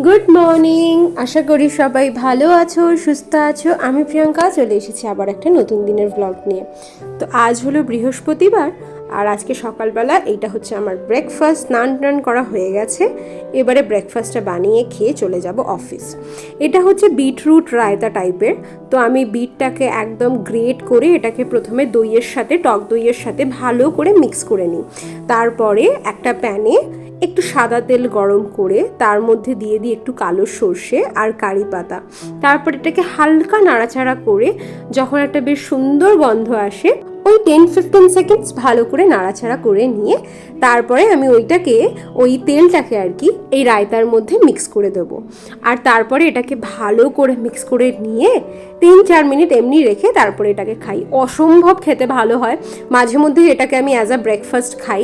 Good morning. আশা করি সবাই ভালো আছো, সুস্থ আছো। আমি প্রিয়াঙ্কা চলে এসেছি আবার একটা নতুন দিনের ব্লগ নিয়ে। তো আজ হলো বৃহস্পতিবার, আর আজকে সকালবেলা এইটা হচ্ছে আমার ব্রেকফাস্ট। স্নান টান করা হয়ে গেছে, এবারে ব্রেকফাস্টটা বানিয়ে খেয়ে চলে যাব অফিস। এটা হচ্ছে বিটরুট রায়তা টাইপের। তো আমি বিটটাকে একদম গ্রেট করে এটাকে প্রথমে দইয়ের সাথে, টক দইয়ের সাথে ভালো করে মিক্স করে নিই। তারপরে একটা প্যানে একটু সাদা তেল গরম করে তার মধ্যে দিয়ে দিই একটু কালো সর্ষে আর কারি পাতা। তারপর এটাকে হালকা নাড়াচাড়া করে যখন একটা বেশ সুন্দর গন্ধ আসে, ওই 10-15 সেকেন্ডস ভালো করে নাড়াচাড়া করে নিয়ে তারপরে আমি ওই তেলটাকে আর কি এই রায়তার মধ্যে মিক্স করে দেবো। আর তারপরে এটাকে ভালো করে মিক্স করে নিয়ে 3-4 মিনিট এমনি রেখে তারপরে এটাকে খাই। অসম্ভব খেতে ভালো হয়। মাঝে মধ্যে এটাকে আমি অ্যাজ আ ব্রেকফাস্ট খাই।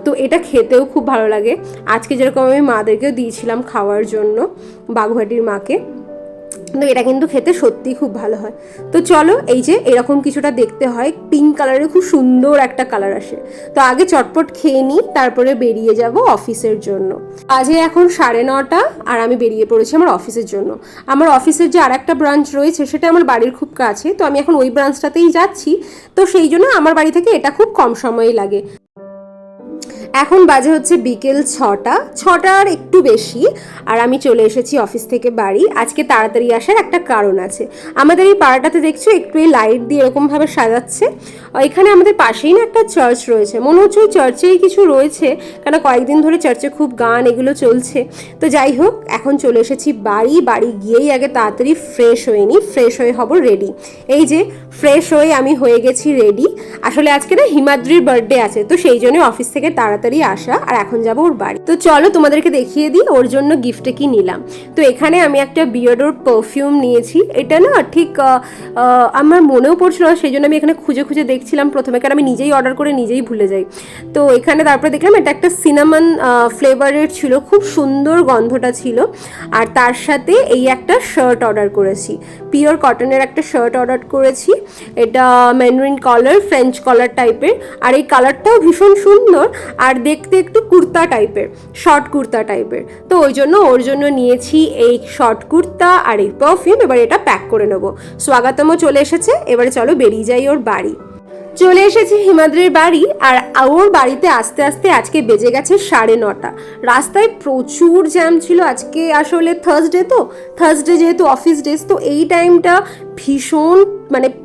তো এটা খেতেও খুব ভালো লাগে। আজকে যেরকম আমি মাদেরকেও দিয়েছিলাম খাওয়ার জন্য, বাগুহাটির মাকে। তো এটা কিন্তু খেতে সত্যিই খুব ভালো হয়। তো চলো, এই যে এরকম কিছুটা দেখতে হয়, পিঙ্ক কালারের খুব সুন্দর একটা কালার আসে। তো আগে চটপট খেয়ে নিই, তারপরে বেরিয়ে যাব অফিসের জন্য। আজকে এখন 9:30 আর আমি বেরিয়ে পড়েছি আমার অফিসের জন্য। আমার অফিসের যে আর একটা ব্রাঞ্চ রয়েছে সেটা আমার বাড়ির খুব কাছে, তো আমি এখন ওই ব্রাঞ্চটাতেই যাচ্ছি। তো সেই জন্য আমার বাড়ি থেকে এটা খুব কম সময় লাগে। এখন বাজে হচ্ছে বিকেল 6টার একটু বেশি, আর আমি চলে এসেছি অফিস থেকে বাড়ি। আজকে তাড়াতাড়ি আসার একটা কারণ আছে। আমাদের এই পাড়াটাতে দেখছো একটু এই লাইট দিয়ে এরকমভাবে সাজাচ্ছে। এখানে আমাদের পাশেই না একটা চার্চ রয়েছে, মনে হচ্ছে ওই চার্চেই কিছু রয়েছে, কেন কয়েকদিন ধরে চার্চে খুব গান এগুলো চলছে। তো যাই হোক, এখন চলে এসেছি বাড়ি গিয়েই আগে তাড়াতাড়ি ফ্রেশ হয়ে নিই, ফ্রেশ হয়ে হব রেডি। এই যে ফ্রেশ হয়ে আমি হয়ে গেছি রেডি। আসলে আজকে না হিমাদ্রির বার্থডে আছে, তো সেই জন্য অফিস থেকে তাড়াতাড়ি আসা, আর এখন যাবো ওর বাড়ি। তো চলো তোমাদেরকে দেখিয়ে দিই ওর জন্য গিফটে কি নিলাম। তো এখানে আমি একটা বিয়ার্ডোর পারফিউম নিয়েছি। এটা না ঠিক আমার মনেও পড়ছিল না, সেই জন্য আমি এখানে খুঁজে খুঁজে দেখছিলাম প্রথমে, কারণ আমি নিজেই অর্ডার করে নিজেই ভুলে যাই। তো এখানে তারপরে দেখলাম এটা একটা সিনামন ফ্লেভারের ছিল, খুব সুন্দর গন্ধটা ছিল। আর তার সাথে এই একটা শার্ট অর্ডার করেছি, পিওর কটনের একটা শার্ট অর্ডার করেছি। এটা ম্যান্ডারিন কলার, ফ্রেঞ্চ কলার টাইপের, আর এই কালারটাও ভীষণ সুন্দর, আর দেখতে একটু কুর্তা টাইপের, শর্ট কুর্তা টাইপের। তো ওই জন্য ওর জন্য নিয়েছি এই শর্ট কুর্তা আর এই পারফিউম। এবার এটা প্যাক করে নেবো। স্বাগতমও চলে এসেছে, এবারে চলো বেরিয়ে যাই ওর বাড়ি। চলে এসেছি হিমাদ্রির বাড়ি, আর ওর বাড়িতে আস্তে আস্তে আজকে বেজে গেছে 9:30। রাস্তায় প্রচুর জ্যাম ছিল আজকে। আসলে থার্সডে যেহেতু অফিস ডেজ, তো এই টাইমটা ভীষণ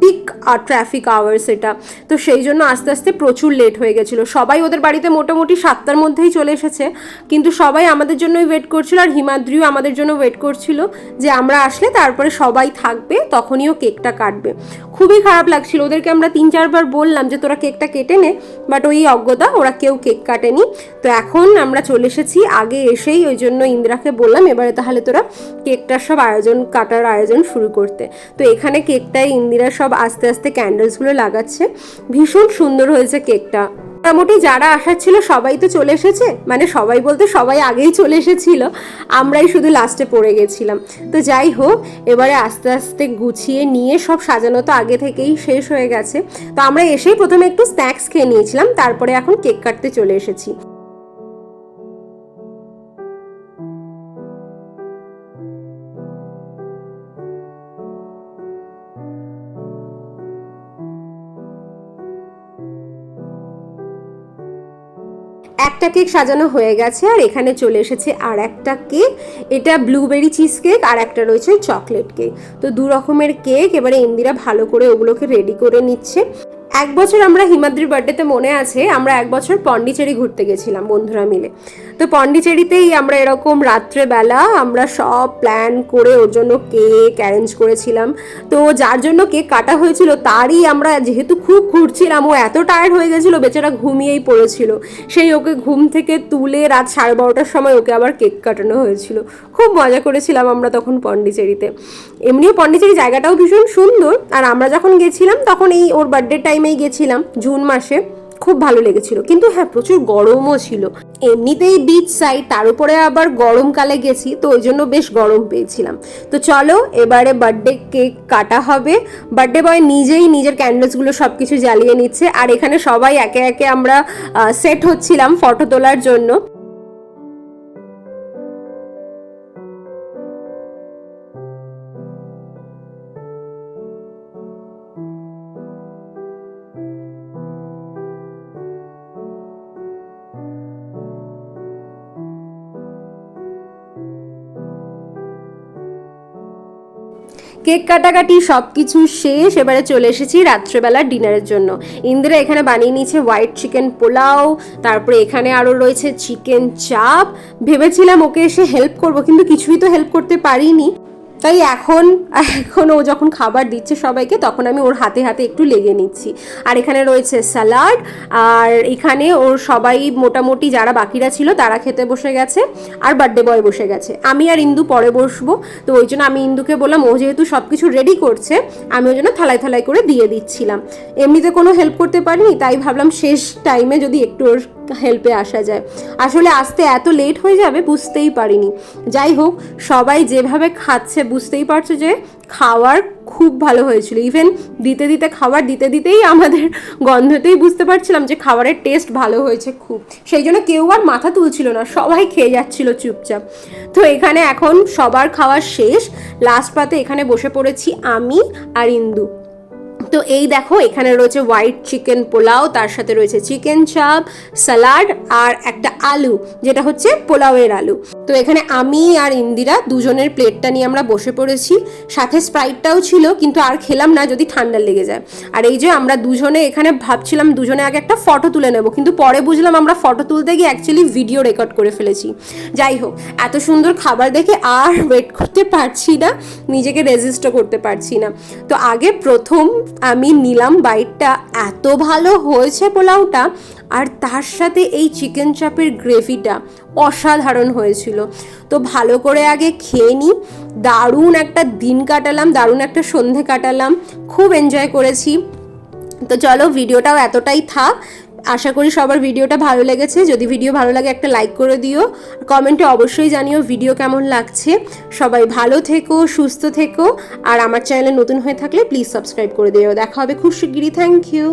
পিক ট্রাফিক আওয়ার্স এটা। তো সেই জন্য আস্তে আস্তে প্রচুর লেট হয়ে গেছিলো। সবাই ওদের বাড়িতে মোটামুটি 7টার মধ্যেই চলে এসেছে, কিন্তু সবাই আমাদের জন্যই ওয়েট করছিল, আর হিমাদ্রিও আমাদের জন্য ওয়েট করছিল যে আমরা আসলে তারপরে সবাই থাকবে, তখনই ও কেকটা কাটবে। খুবই খারাপ লাগছিল। ওদেরকে আমরা 3-4 বার বললাম যে তোরা কেকটা কেটে নে, বাট ওই অজ্ঞতা, ওরা কেউ কেক কাটেনি। তো এখন আমরা চলে এসেছি আগে এসেই, ওই জন্য ইন্দিরাকে বললাম এবারে তাহলে তোরা কেকটার সব কাটার আয়োজন শুরু করতে। তো এখানে কেকটাই ইন্দিরা সব আস্তে আস্তে ক্যান্ডেলসগুলো লাগাচ্ছে। ভীষণ সুন্দর হয়েছে কেকটা। মোটামুটি যারা আসার ছিল সবাই তো চলে এসেছে, সবাই বলতে সবাই আগেই চলে এসেছিল, আমরাই শুধু লাস্টে পড়ে গেছিলাম। তো যাই হোক, এবারে আস্তে আস্তে গুছিয়ে নিয়ে সব সাজানো তো আগে থেকেই শেষ হয়ে গেছে। তো আমরা এসেই প্রথমে একটু স্ন্যাক্স খেয়ে নিয়েছিলাম, তারপরে এখন কেক কাটতে চলে এসেছি। একটা কেক সাজানো হয়ে গেছে, আর এখানে চলে এসেছে আর একটা কেক। এটা ব্লুবেরি চিজ কেক, আর একটা রয়েছে চকলেট কেক। তো 2 রকমের কেক। এবারে ইন্দিরা ভালো করে ওগুলোকে রেডি করে নিচ্ছে। এক বছর আমরা হিমাদ্রির বার্থডেতে মনে আছে, আমরা এক বছর পন্ডিচেরি ঘুরতে গেছিলাম বন্ধুরা মিলে। তো পন্ডিচেরিতেই আমরা এরকম রাত্রেবেলা আমরা সব প্ল্যান করে ওর জন্য কেক অ্যারেঞ্জ করেছিলাম। তো যার জন্য কেক কাটা হয়েছিল তারই আমরা যেহেতু খুব ঘুরছিলাম, ও এত টায়ার্ড হয়ে গেছিলো, বেচারা ঘুমিয়েই পড়েছিল। সেই ওকে ঘুম থেকে তুলে রাত 12:30টার সময় ওকে আবার কেক কাটানো হয়েছিল। খুব মজা করেছিলাম আমরা তখন পন্ডিচেরিতে। এমনিও পন্ডিচেরি জায়গাটাও ভীষণ সুন্দর, আর আমরা যখন গেছিলাম তখন এই ওর বার্থডে টাইমেই গেছিলাম, জুন মাসে। খুব ভালো লেগেছিল, কিন্তু হ্যাঁ প্রচুর গরমও ছিল। এমনিতেই বিচ সাইড, তার উপরে আবার গরমকালে গেছি, তো ওই জন্য বেশ গরম পেয়েছিলাম। তো চলো এবারে বার্থডে কেক কাটা হবে। বার্থডে বয় নিজেই নিজের ক্যান্ডেলসগুলো সব কিছু জ্বালিয়ে নিচ্ছে, আর এখানে সবাই একে একে আমরা সেট হচ্ছিলাম ফটো তোলার জন্য। কেক কাটাকাটি সব কিছু শেষ, এবারে চলে এসেছি রাত্রেবেলার ডিনারের জন্য। ইন্দিরা এখানে বানিয়ে নিয়েছে হোয়াইট চিকেন পোলাও, তারপরে এখানে আরও রয়েছে চিকেন চাপ। ভেবেছিলাম ওকে এসে হেল্প করব, কিন্তু কিছুই তো হেল্প করতে পারিনি। তাই এখন ও যখন খাবার দিচ্ছে সবাইকে, তখন আমি ওর হাতে হাতে একটু লেগে নিচ্ছি। আর এখানে রয়েছে স্যালাড, আর এখানে ওর সবাই মোটামুটি যারা বাকিরা ছিল তারা খেতে বসে গেছে, আর বার্থডে বয় বসে গেছে। আমি আর ইন্দু পরে বসবো, তো ওই জন্য আমি ইন্দুকে বললাম ও যেহেতু সব কিছু রেডি করছে, আমি ওই জন্য থালায় থালায় করে দিয়ে দিচ্ছিলাম। এমনিতে কোনো হেল্প করতে পারিনি, তাই ভাবলাম শেষ টাইমে যদি একটু ওর হেল্পে আসা যায়। আসলে আসতে এত লেট হয়ে যাবে বুঝতেই পারিনি। যাই হোক, সবাই যেভাবে খাচ্ছে বুঝতেই পারছো যে খাওয়ার খুব ভালো হয়েছিল। ইভেন দিতে দিতে খাবার দিতে দিতেই আমাদের গন্ধতেই বুঝতে পারছিলাম যে খাবারের টেস্ট ভালো হয়েছে খুব। সেই জন্য কেউ আর মাথা তুলছিল না, সবাই খেয়ে যাচ্ছিল চুপচাপ। তো এখানে এখন সবার খাওয়া শেষ, লাস্ট পাতে এখানে বসে পড়েছি আমি আর ইন্দু। তো এই দেখো, এখানে রয়েছে হোয়াইট চিকেন পোলাও, তার সাথে রয়েছে চিকেন চাপ, স্যালাড আর একটা আলু, যেটা হচ্ছে পোলাওয়ের আলু। তো এখানে আমি আর ইন্দিরা দুজনের প্লেটটা নিয়ে আমরা বসে পড়েছি, সাথে স্প্রাইটটাও ছিল, কিন্তু আর খেলাম না যদি ঠান্ডা লেগে যায়। আর এই যে আমরা দুজনে এখানে ভাবছিলাম দুজনে আগে একটা ফটো তুলে নেব, কিন্তু পরে বুঝলাম আমরা ফটো তুলতে গিয়ে অ্যাকচুয়ালি ভিডিও রেকর্ড করে ফেলেছি। যাই হোক, এত সুন্দর খাবার দেখে আর ওয়েট করতে পারছি না, নিজেকে রেজিস্টও করতে পারছি না। তো আগে প্রথম আমি নিলাম বাইটটা, এত ভালো হয়েছে পোলাওটা, আর তার সাথে এই চিকেন চাপের গ্রেভিটা অসাধারণ হয়েছিল। তো ভালো করে আগে খেয়ে নিই। দারুণ একটা দিন কাটালাম, দারুণ একটা সন্ধে কাটালাম, খুব এনজয় করেছি। তো চলো, ভিডিওটাও এতটাই থাক। আশা করি সবার ভিডিওটা ভালো লেগেছে। যদি ভিডিও ভালো লাগে একটা লাইক করে দিও, কমেন্টে অবশ্যই জানিও ভিডিও কেমন লাগছে। সবাই ভালো থেকো, সুস্থ থেকো, আর আমার চ্যানেলে নতুন হয়ে থাকলে প্লিজ সাবস্ক্রাইব করে দিও। দেখা হবে খুব শিগগিরই। Thank you.